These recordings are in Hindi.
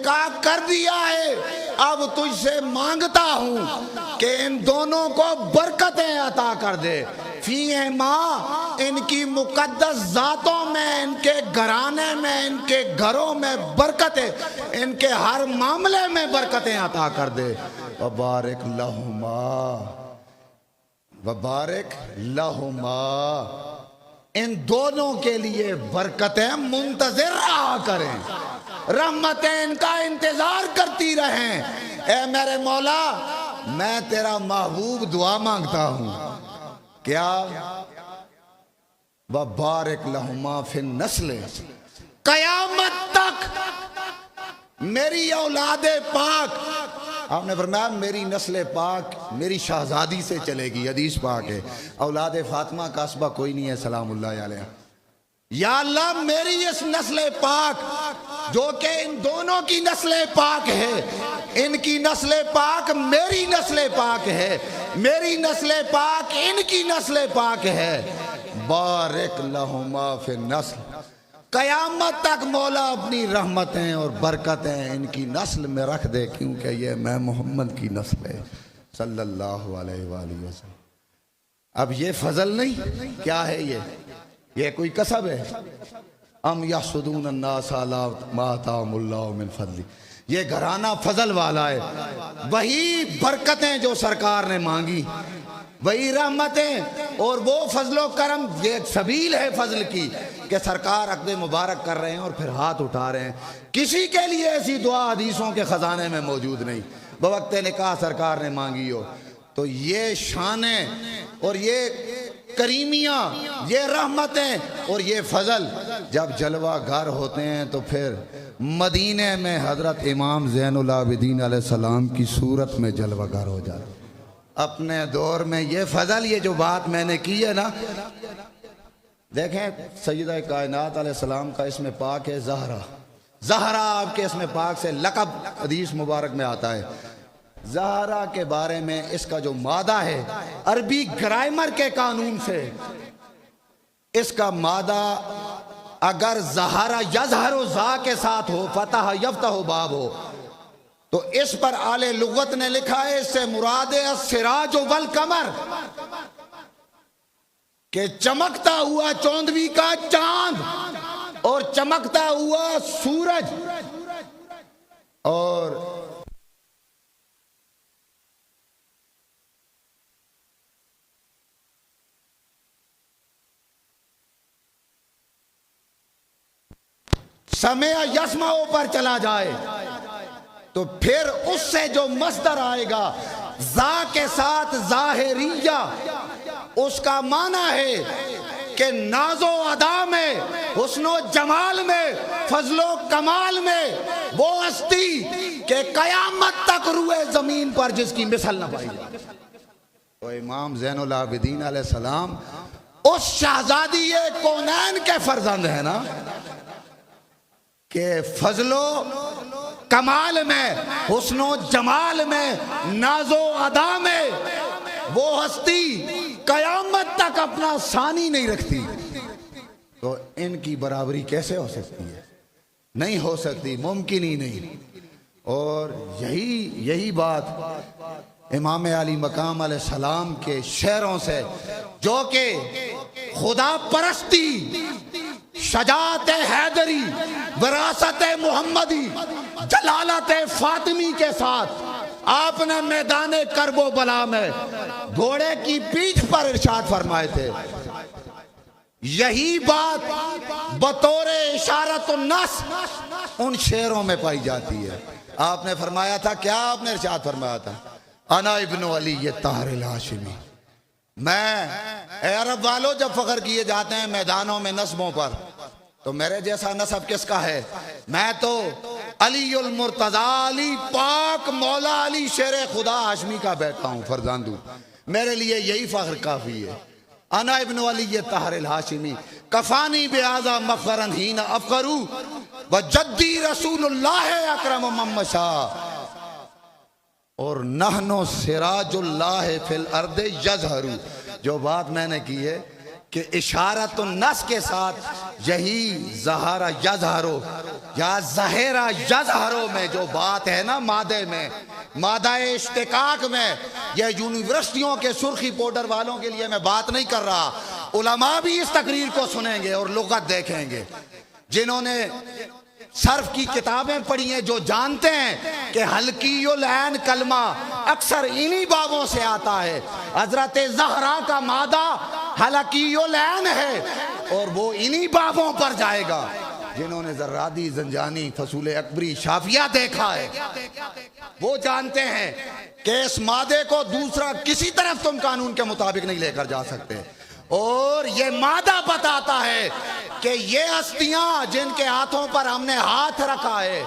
निकाह कर दिया है, अब तुझसे मांगता हूं कि इन दोनों को बरकतें अता कर दे। फी माँ, इनकी मुकद्दस जातों में, इनके घराने में, इनके घरों में बरकतें, इनके हर मामले में बरकतें अता कर दे। वबारिक लहुमा, वबारिक लहुमा, इन दोनों के लिए बरकतें मुंतज़िर रहा करें, रहमतें इनका इंतजार करती रहें। ए मेरे मौला, मैं तेरा महबूब दुआ मांगता हूं, क्या? वबारिक लहुमा फिन नस्ल, कयामत तक मेरी औलादे पाक, आपने फरमाया मेरी नस्ल पाक मेरी शहजादी से चलेगी, हदीस पाक है। औलादे फातिमा का असबा कोई नहीं है सलामुल्लाह अलैहा। या अल्लाह, मेरी इस नस्ल पाक जो कि इन दोनों की नस्ल पाक है, इनकी नस्ल पाक मेरी नस्ल पाक है, मेरी नस्ल पाक इनकी नस्ल पाक है। बारिक लहुमा फिन नस्ल, कयामत तक मौला अपनी रहमतें और बरकतें इनकी नस्ल में रख दे, क्योंकि ये मैं मोहम्मद की नस्ल है सल्लल्लाहु अलैहि वसल्लम। अब ये फजल नहीं, क्या है ये कोई कसब है? अम यहसुदून अन्नास अला मा आताहुमुल्लाहु मिन फज़ली, ये घराना फजल वाला है। वही बरकतें जो सरकार ने मांगी, वही रहमतें और वो फजलो करम, ये सबील है फजल की कि सरकार अक़द मुबारक कर रहे हैं और फिर हाथ उठा रहे हैं। किसी के लिए ऐसी दुआ हदीसों के ख़जाने में मौजूद नहीं। बवक्त निकाह सरकार ने मांगी हो तो ये शाने और ये करीमियाँ, ये रहमतें और ये फजल जब जलवा घर होते हैं तो फिर मदीने में हज़रत इमाम ज़ैनुल आबिदीन अलैहिस्सलाम की सूरत में जलवा घर हो जाता। अपने दौर में ये फजल, ये जो बात मैंने की है ना, देखें सैयदा कायनात अलैहिस्सलाम का इसमें पाक है ज़हरा। ज़हरा आपके इसमें पाक से लक़ब हदीस मुबारक में आता है। ज़हरा के बारे में इसका जो मादा है, अरबी ग्रामर के कानून से इसका मादा अगर ज़हरा यज़हरु ज़ा के साथ हो, फतह यफ्तहु बाब हो, तो इस पर आले लुगत ने लिखा है इससे मुराद है सिराज वल कमर, के चमकता हुआ चौंदवी का चांद और चमकता हुआ सूरज। और समय यस्माओं पर चला जाए तो फिर उससे जो मस्दर आएगा जा के साथ जाहिरिया, उसका माना है कि नाजो अदा में, हुस्नो जमाल में, फजलो कमाल में वो हस्ती के कयामत तक रुए जमीन पर जिसकी मिसल न पाई जाए। तो इमाम ज़ैनुल आबिदीन अलैहिस्सलाम उस शहजादी कौनैन के फर्जंद है ना, के फजलो कमाल में, हुस्नो जमाल में, नाजो अदा में वो हस्ती कयामत तक अपना सानी नहीं रखती, तो इनकी बराबरी कैसे हो सकती है? नहीं हो सकती, मुमकिन ही नहीं। और यही बात इमाम अली मकाम अलैहिस्सलाम के शेरों से, जो कि खुदा परस्ती, शजात हैदरी, विरासत मोहम्मदी, जलालत फातिमी के साथ आपने मैदान करबो बला में घोड़े की पीठ पर इरशाद फरमाए थे। यही बात बतौरे इशारत नस उन शेरों में पाई जाती है। आपने फरमाया था, क्या आपने इरशाद फरमाया था? अना इब्नु अली ये ताहिर हाशिमी, मैं अरब वालों जब फख्र किए जाते हैं मैदानों में नस्बों पर, तो मेरे जैसा नस्ब किसका है? मैं तो अली उल मुर्तजा, अली पाक मौला अली शेर खुदा हाशमी का बेटा हूँ, फरजांदू। मेरे लिए यही फख्र काफी है। अना इब्नु अली ये ताहिर हाशिमी कफानी बेआज़ा मफरन हीना अफकरू व जद्दी रसूलुल्लाह अकरम मम्मशा और नहनो सिराजुल्लाह फिल अर्दे यजहरू। जो बात मैंने की है कि इशारत नस के साथ यही ज़हरा यज़हरो या ज़हेरा यज़हरो में जो बात है ना, मादे में, मादा इश्तिकाक में, यह यूनिवर्सिटियों के सुर्खी पाउडर वालों के लिए मैं बात नहीं कर रहा। उलमा भी इस तकरीर को सुनेंगे और लुग़त देखेंगे। जिन्होंने सर्फ की किताबें पढ़ी हैं, जो जानते हैं कि हल्कीयुल ऐन कलमा अक्सर इन्हीं बाबों से आता है। हजरत ज़हरा का मादा हल्कीयुल ऐन है और वो इन्हीं बाबों पर जाएगा। जिन्होंने ज़र्रादी, ज़ंजानी, फसूल अकबरी, शाफिया देखा है, वो जानते हैं कि इस मादे को दूसरा किसी तरफ तुम कानून के मुताबिक नहीं लेकर जा सकते। और ये मादा बताता है कि ये हस्तियां जिनके हाथों पर हमने हाथ रखा है,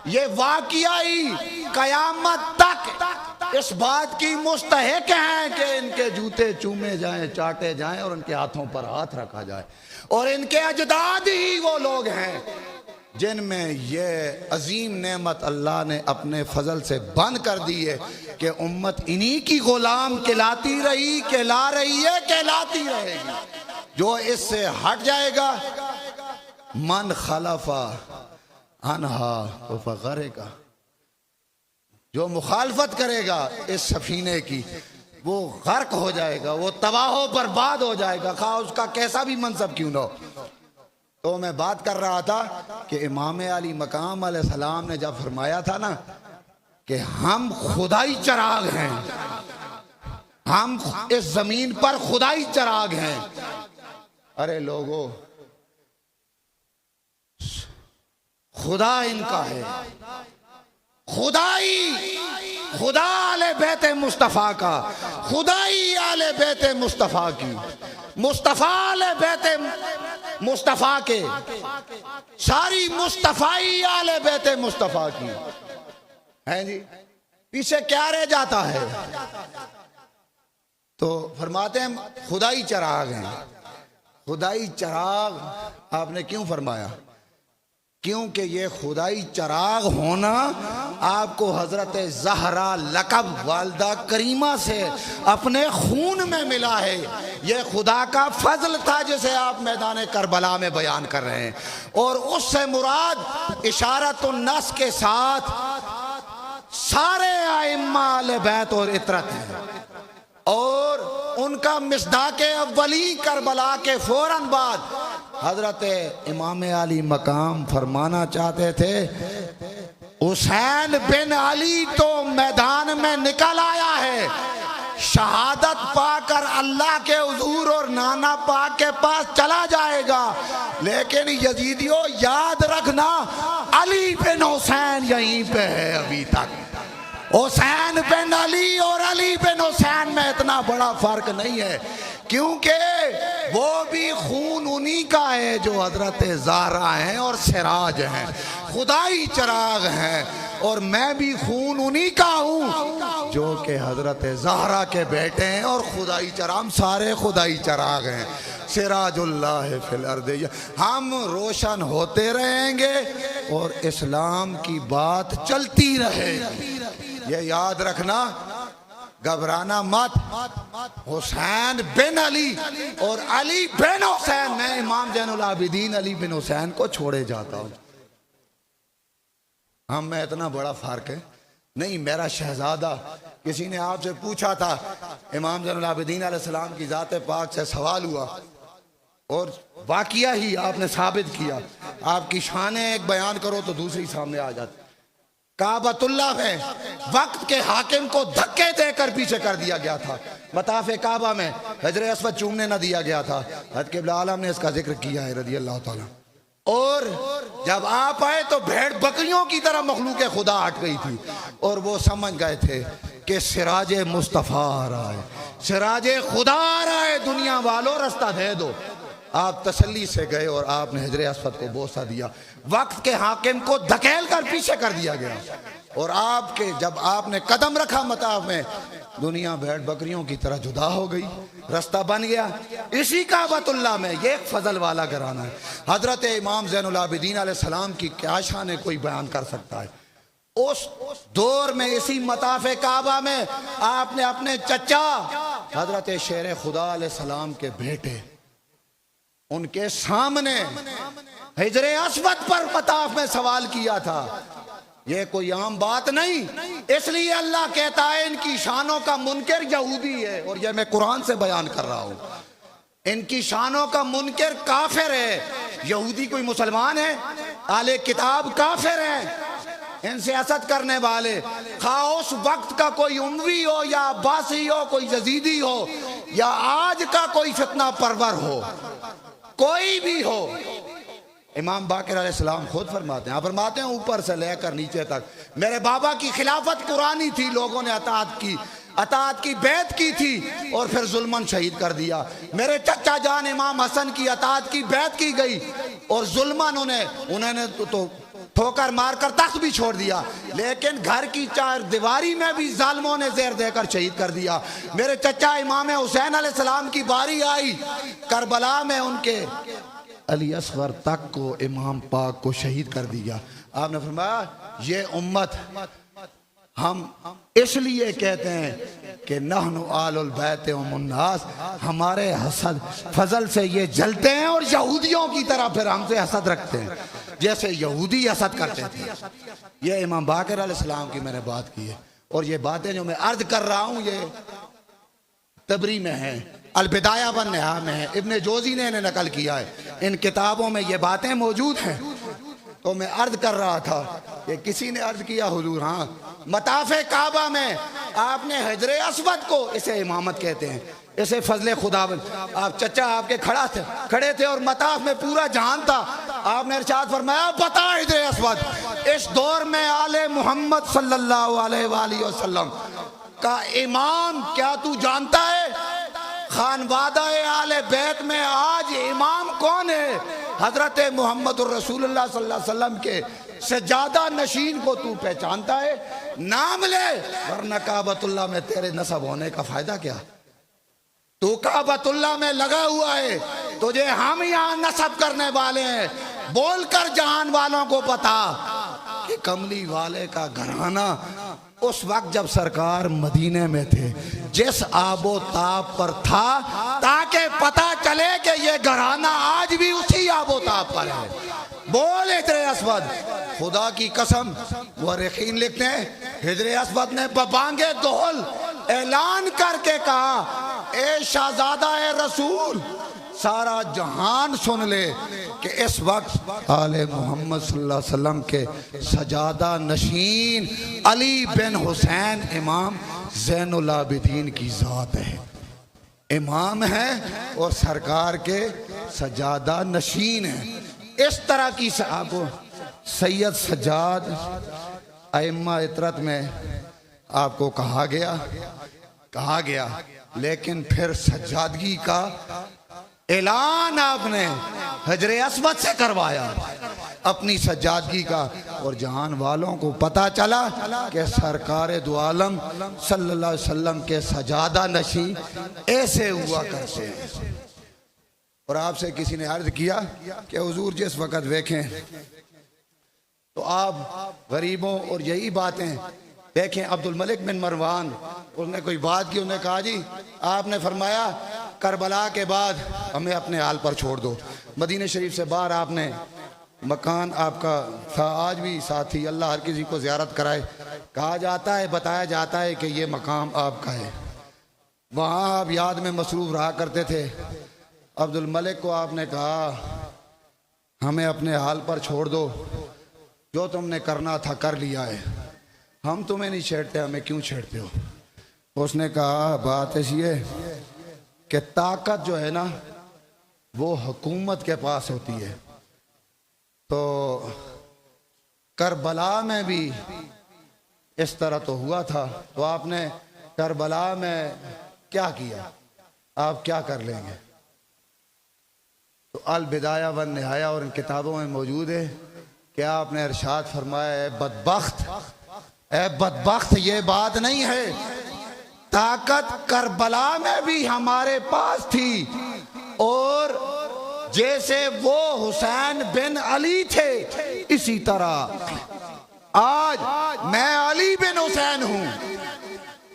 ये वाकई कयामत तक इस बात की मुस्तहिक हैं कि इनके जूते चूमे जाएं, चाटे जाएं और उनके हाथों पर हाथ रखा जाए। और इनके अजदाद ही वो लोग हैं जिनमें ये अजीम नेमत अल्लाह ने अपने फजल से बंद कर दी है कि उम्मत इन्हीं की गुलाम कहलाती रही, कहला रही है, कहलाती रहेगी। जो इससे हट जाएगा, मन खलफा अनहा तो फगरेगा, जो मुखालफत करेगा इस सफीने की वो गर्क हो जाएगा, वो तबाह बर्बाद हो जाएगा, खा उसका कैसा भी मनसब क्यों ना हो। तो मैं बात कर रहा था कि इमाम अली मकाम अलैहिस्सलाम ने जब फरमाया था ना कि हम खुदाई चराग हैं, हम इस जमीन पर खुदाई चराग हैं। अरे लोगों, खुदा इनका है, खुदाई, खुदा आले बैते मुस्तफ़ा का, खुदाई आले बैते मुस्तफ़ा की, मुस्तफ़ा आले बैते मुस्तफ़ा के, सारी मुस्तफ़ाई आले बैते मुस्तफ़ा की है जी। पीछे क्या रह जाता है? तो फरमाते हैं खुदाई चराग हैं। खुदाई चराग आपने क्यों फरमाया? क्योंकि ये खुदाई चराग होना आपको हजरत ज़हरा लक़ब वालदा करीमा से अपने खून में मिला है। ये खुदा का फजल था जिसे आप मैदान करबला में बयान कर रहे हैं। और उससे मुराद इशारतुन नस के साथ सारे आइम्मा अहले बैत और इतरत हैं। और उनका मिस्दाके अव्वली करबला के फौरन बाद हजरत इमाम अली मकाम फरमाना चाहते थे, हुसैन बिन अली तो मैदान में निकल आया है, शहादत पाकर अल्लाह के हुजूर और नाना पाक के पास चला जाएगा, लेकिन यजीदियों याद रखना अली बिन हुसैन यहीं पे है अभी तक। हुसैन बिन अली और अली बिन हुसैन में इतना बड़ा फर्क नहीं है, क्योंकि वो भी खून उन्हीं का है जो हजरत ज़हरा हैं और सिराज हैं, खुदाई चराग हैं। और मैं भी खून उन्हीं का हूँ जो कि हजरत ज़हरा के बेटे हैं और खुदाई चराग, सारे खुदाई चराग हैं। सिराजुल्लाह फिल अर्द, हम रोशन होते रहेंगे और इस्लाम की बात चलती रहेगी। ये याद रखना, घबराना मत। हुसैन बिन अली और अली बिन हुसैन, मैं इमाम ज़ैनुल आबिदीन अली बिन हुसैन को छोड़े जाता हूँ। हम में इतना बड़ा फर्क है नहीं। मेरा शहजादा, किसी ने आपसे पूछा था, इमाम ज़ैनुल आबिदीन अलैहिस्सलाम की ज़ात पाक से सवाल हुआ और वाक़िया ही आपने साबित किया। आपकी शानें एक बयान करो तो दूसरी सामने आ जाती। काबतुल्लाह में वक्त के हाकिम को धक्के देकर पीछे कर दिया गया था। मताफ़े काबा में हजर अस्वद चूमने न दिया गया था। हज़रत क़िबला आलम ने इसका जिक्र किया है रज़ी अल्लाह ताला। और जब आप आए तो भेड़ बकरियों की तरह मखलूक खुदा हट गई थी और वो समझ गए थे कि सिराज मुस्तफ़ा आ रहा है, सिराज खुदा आ रहा है, दुनिया वालों रास्ता दे दो। आप तसल्ली से गए और आपने हजर अस्वद को बोसा दिया। वक्त के हाकिम को धकेल कर पीछे कर दिया गया और आपके जब आपने कदम रखा मताफ में, दुनिया भेड़ बकरियों की तरह जुदा हो गई, रास्ता बन गया। इसी काबतुल्लाह में ये एक फजल वाला घराना है। हजरत इमाम ज़ैनुल आबिदीन अलैहिस्सलाम की क्या शान कोई बयान कर सकता है? उस दौर में इसी मताफ़े काबा में आपने अपने चचा हजरत शेर खुदा अलैहिस्सलाम के बेटे उनके सामने हिजरे अस्वद पर मताफ में सवाल किया था। ये कोई आम बात नहीं, इसलिए अल्लाह कहता है इनकी शानों का मुनकर यहूदी है। और ये मैं कुरान से बयान कर रहा हूं, इनकी शानों का मुनकर काफिर है। यहूदी कोई मुसलमान है? आले किताब काफिर है। इनसे हसद करने वाले खा उस वक्त का कोई उमवी हो या अब्बासी हो, कोई यजीदी हो या आज का कोई फितना परवर हो, कोई भी हो, इमाम बाकर अलैहिस्सलाम खुद फरमाते हैं, फरमाते हैं ऊपर से लेकर नीचे तक मेरे बाबा की खिलाफत कुरानी थी, लोगों ने अताअत की बैत की थी और फिर जुल्मन शहीद कर दिया। मेरे चचा जान इमाम हसन की अताअत की बैत की गई और जुल्मन उन्होंने तो ठोकर मारकर तख्त भी छोड़ दिया, लेकिन घर की चार दीवारी में भी जालिमों ने ज़हर देकर शहीद कर दिया। मेरे चचा इमाम हुसैन अलैहिस्सलाम की बारी आई, करबला में उनके अली असगर तक को इमाम पाक को शहीद कर दिया। आपने फरमाया ये उम्मत हम इसलिए कहते हैं कि नहनु आलुल बैत व मुन्नास, हमारे हसद फजल से ये जलते हैं और यहूदियों की तरह फिर हमसे हसद रखते हैं जैसे यहूदी हसद करते थे। ये इमाम बाकर अलैहिस्सलाम की मैंने बात की है और ये बातें जो मैं अर्ज कर रहा हूँ ये तबरी में है, अल-बिदाया व निहा में है, इब्ने जोजी ने इन्हें नकल किया है, इन किताबों में ये बातें मौजूद हैं। तो मैं अर्ज कर रहा था कि किसी ने अर्ज किया हुजूर, हाँ मताफ़े काबा में आपने हिजरे अस्वद को, इसे इमामत कहते हैं, इसे फजले खुदावंद, आप चचा आपके खड़े थे और मताफ में पूरा जहान था, आपने इरशाद फरमाया बता हिजरे अस्वद इस दौर में आले मोहम्मद सल्लल्लाहु अलैहि वसल्लम का इमाम क्या तू जानता है? खानवादा आले बैत में आज इमाम कौन है? हजरत मोहम्मद रसूलुल्लाह सल्लल्लाहु अलैहि वसल्लम के सज्जादा नशीन को तू पहचानता है? नाम ले, वरना काबतुल्लाह में तेरे नसब होने का फायदा क्या? तू काबतुल्लाह में लगा हुआ है, तुझे हम यहाँ नसब करने वाले हैं। बोलकर जहान वालों को पता कि कमली वाले का घराना उस वक्त जब सरकार मदीने में थे जिस आबो ताब पर था, ताकि पता चले कि ये घराना आज भी उसी आबो ताब पर है। बोल हिजरे अस्वद, खुदा की कसम मुअर्रिखीन लिखते हैं हिजरे अस्वद ने बबांगे दोहल ऐलान करके कहा, ए शाहजादा ए रसूल, सारा जहान सुन ले कि इस वक्त आले मोहम्मद सल्लल्लाहु अलैहि वसल्लम के सजादा नशीन अली बिन हुसैन इमाम ज़ैनुल आबिदीन की ज़ात है, इमाम है और सरकार के सजादा नशीन है। इस तरह की आपको सैयद सज्जाद अइम्मा इतरत में आपको कहा गया, लेकिन फिर सज्जादगी का ऐलान आपने हिजरे अस्वद से करवाया अपनी सज्जादगी का, और जहान वालों को पता चला कि सरकार दो आलम सल्लल्लाहु अलैहि वसल्लम के सजादा नशी ऐसे हुआ करते हैं। और आपसे किसी ने अर्ज किया कि हुजूर जिस वक़्त देखें तो आप गरीबों, और यही बातें देखें अब्दुल मलिक बिन मरवान, उसने कोई बात की, उन्होंने कहा जी आपने फरमाया करबला के बाद हमें अपने हाल पर छोड़ दो। मदीने शरीफ से बाहर आपने मकान आपका था, आज भी साथी, अल्लाह हर किसी को ज़ियारत कराए, कहा जाता है, बताया जाता है कि ये मकाम आपका है, वहाँ आप याद में मसरूफ़ रहा करते थे। अब्दुल मलिक को आपने कहा हमें अपने हाल पर छोड़ दो, जो तुमने करना था कर लिया है, हम तुम्हें नहीं छेड़ते, हमें क्यों छेड़ते हो? उसने कहा बात ऐसी है कि ताकत जो है ना वो हुकूमत के पास होती है, तो करबला में भी इस तरह तो हुआ था, तो आपने करबला में क्या किया, आप क्या कर लेंगे? तो अल-बिदाया व निहाया और इन किताबों में मौजूद है कि आपने इरशाद फरमाया ए बदबख्त ये बात नहीं है, ताकत करबला में भी हमारे पास थी, और जैसे वो हुसैन बिन अली थे इसी तरह आज मैं अली बिन हुसैन हूं।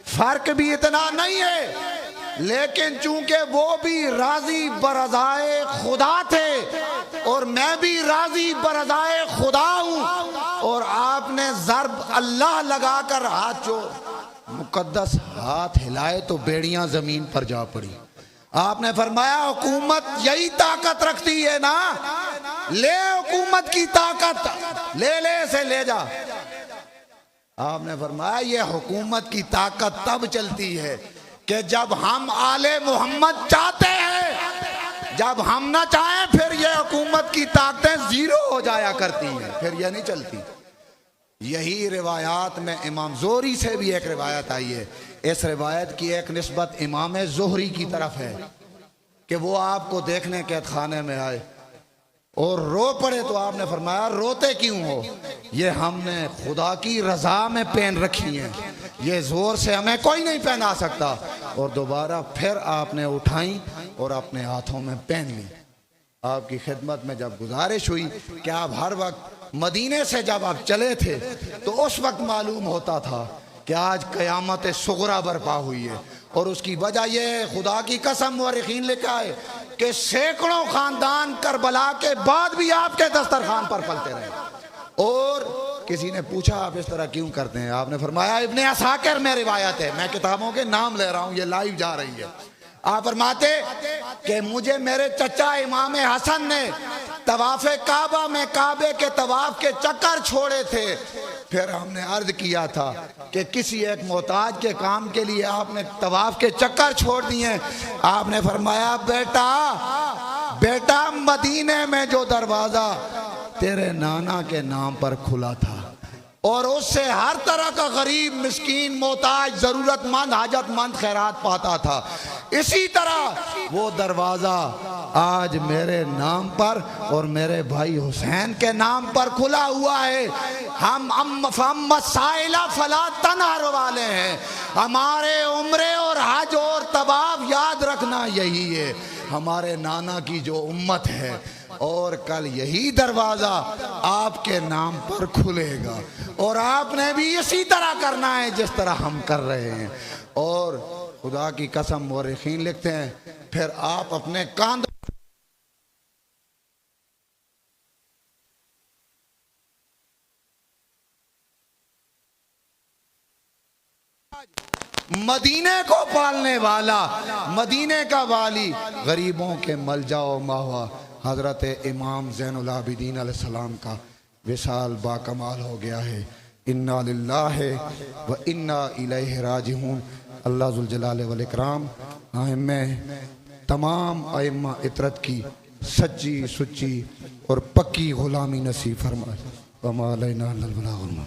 फर्क भी इतना नहीं है लेकिन चूंकि वो भी राजी बरज़ाए खुदा थे और मैं भी राजी बरज़ाए खुदा हूं, और आपने ज़र्ब अल्लाह लगाकर हाथ जो मुकद्दस हाथ हिलाए तो बेड़ियां जमीन पर जा पड़ी। आपने फरमाया हुकूमत यही ताकत रखती है ना, ले हुकूमत की ताकत, ले से ले जा। आपने फरमाया ये हुकूमत की ताकत तब चलती है कि जब हम आले मोहम्मद चाहते हैं, जब हम ना चाहें फिर ये हुकूमत की ताकतें जीरो हो जाया करती हैं, फिर ये नहीं चलती। यही रिवायात में इमाम ज़ोहरी से भी एक रिवायत आई है। इस रिवायत की एक निस्बत इमाम ज़ोहरी की तरफ है कि वो आपको देखने कैद खाने में आए और रो पड़े, तो आपने फरमाया रोते क्यों हो? ये हमने खुदा की रजा में पहन रखी हैं, ये जोर से हमें कोई नहीं पहना सकता। और दोबारा फिर आपने उठाई और अपने हाथों में पहन ली। आपकी खिदमत में जब गुजारिश हुई कि आप हर वक्त मदीने से जब आप चले थे तो उस वक्त मालूम होता था कि आज क़यामत सुगरा बर्पा हुई है, और उसकी वजह यह है, खुदा की कसम मुअर्रिखीन लिखा है कि सैकड़ों खानदान करबला के बाद भी आपके दस्तरखान पर पलते रहे। और किसी ने पूछा आप इस तरह क्यों करते हैं? आपने फरमाया इब्ने असाकिर में रिवायत है, मैं किताबों के नाम ले रहा हूं, ये लाइव जा रही है। आप फरमाते कि मुझे मेरे चचा इमाम हसन ने तवाफ़े काबा में काबे के तवाफ के चक्कर छोड़े थे। फिर हमने अर्ज किया था कि किसी एक मोहताज के काम के लिए आपने तवाफ के चक्कर छोड़ दिए। आपने फरमाया बेटा बेटा मदीने में जो दरवाजा तेरे नाना के नाम पर खुला था और उससे हर तरह का गरीब मिस्कीन मोहताज ज़रूरतमंद हाजतमंद खैरात पाता था, इसी तरह वो दरवाज़ा आज मेरे नाम पर और मेरे भाई हुसैन के नाम पर खुला हुआ है। हम मसाइला फला तनहर वाले हैं, हमारे उम्रे और हज और तवाफ याद रखना यही है हमारे नाना की जो उम्मत है, और कल यही दरवाज़ा आपके नाम पर खुलेगा और आपने भी इसी तरह करना है जिस तरह हम कर रहे हैं। और खुदा की कसम मुअर्रिखीन लिखते हैं फिर आप अपने कांध मदीने को पालने वाला, मदीने का वाली, गरीबों के मलजाओ मावा हजरत इमाम ज़ैनुल आबिदीन अलैहिस्सलाम का विशाल बाकमाल हो गया है। इन्ना लिल्लाहि व इन्ना इलैहि राजिऊन। अल्लाह ज़ुल जलाल वल इकराम हमें तमाम अइम्मा इतरत की सच्ची सुच्ची और पक्की गुलामी नसीब फरमाए। व मा अलैना इल्लल बलागुल।